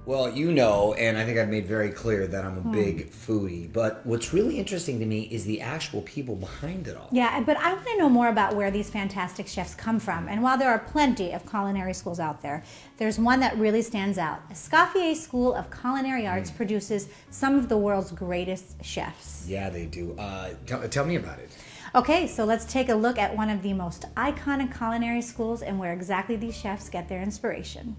Well, you know, and I think I've made very clear that I'm a big foodie, but what's really interesting to me is the actual people behind it all. Yeah, but I want to know more about where these fantastic chefs come from. And while there are plenty of culinary schools out there, there's one that really stands out. Escoffier School of Culinary Arts produces some of the world's greatest chefs. Yeah, they do. Tell me about it. Okay, so let's take a look at one of the most iconic culinary schools and where exactly these chefs get their inspiration.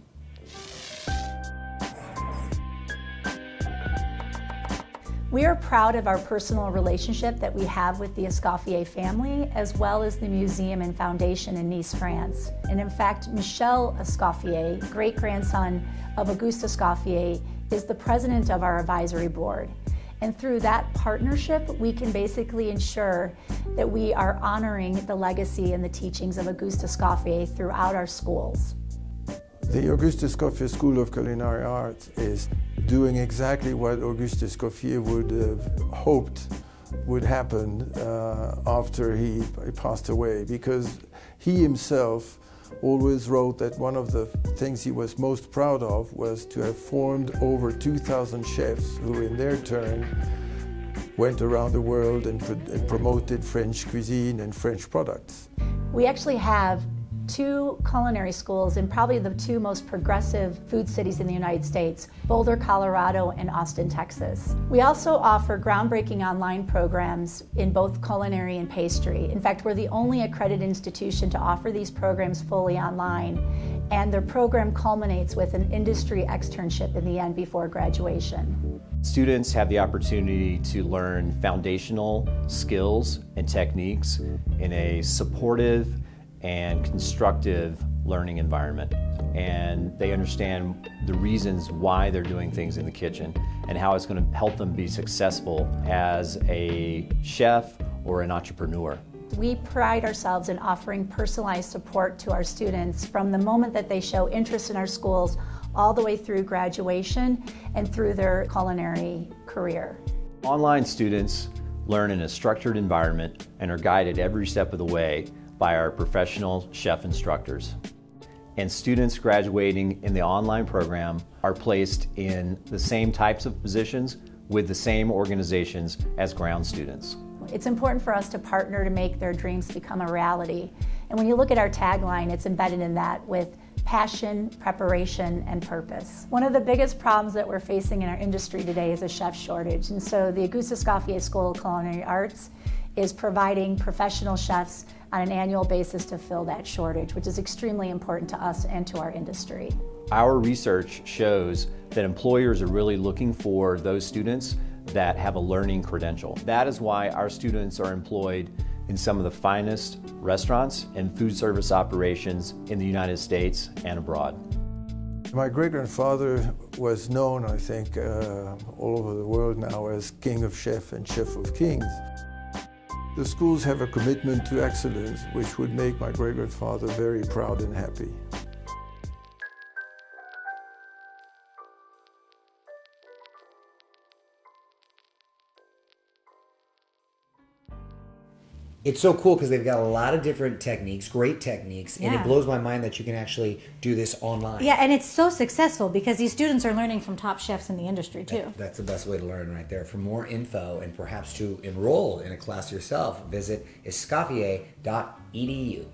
We are proud of our personal relationship that we have with the Escoffier family, as well as the museum and foundation in Nice, France. And in fact, Michel Escoffier, great-grandson of Auguste Escoffier, is the president of our advisory board. And through that partnership, we can basically ensure that we are honoring the legacy and the teachings of Auguste Escoffier throughout our schools. The Auguste Escoffier School of Culinary Arts is doing exactly what Auguste Escoffier would have hoped would happen after he passed away, because he himself always wrote that one of the things he was most proud of was to have formed over 2,000 chefs who in their turn went around the world and promoted French cuisine and French products. We actually have two culinary schools in probably the two most progressive food cities in the United States, Boulder, Colorado, and Austin, Texas. We also offer groundbreaking online programs in both culinary and pastry. In fact, we're the only accredited institution to offer these programs fully online, and their program culminates with an industry externship in the end before graduation. Students have the opportunity to learn foundational skills and techniques in a supportive and constructive learning environment. And they understand the reasons why they're doing things in the kitchen and how it's going to help them be successful as a chef or an entrepreneur. We pride ourselves in offering personalized support to our students from the moment that they show interest in our schools all the way through graduation and through their culinary career. Online students learn in a structured environment and are guided every step of the way by our professional chef instructors. And students graduating in the online program are placed in the same types of positions with the same organizations as ground students. It's important for us to partner to make their dreams become a reality. And when you look at our tagline, it's embedded in that with passion, preparation, and purpose. One of the biggest problems that we're facing in our industry today is a chef shortage. And so the Auguste Escoffier School of Culinary Arts is providing professional chefs on an annual basis to fill that shortage, which is extremely important to us and to our industry. Our research shows that employers are really looking for those students that have a learning credential. That is why our students are employed in some of the finest restaurants and food service operations in the United States and abroad. My great-grandfather was known, I think, all over the world now as King of Chefs and Chef of Kings. The schools have a commitment to excellence, which would make my great-grandfather very proud and happy. It's so cool because they've got a lot of different techniques, great techniques, and Yeah. it blows my mind that you can actually do this online. Yeah, and it's so successful because these students are learning from top chefs in the industry too. That's the best way to learn right there. For more info and perhaps to enroll in a class yourself, visit escoffier.edu.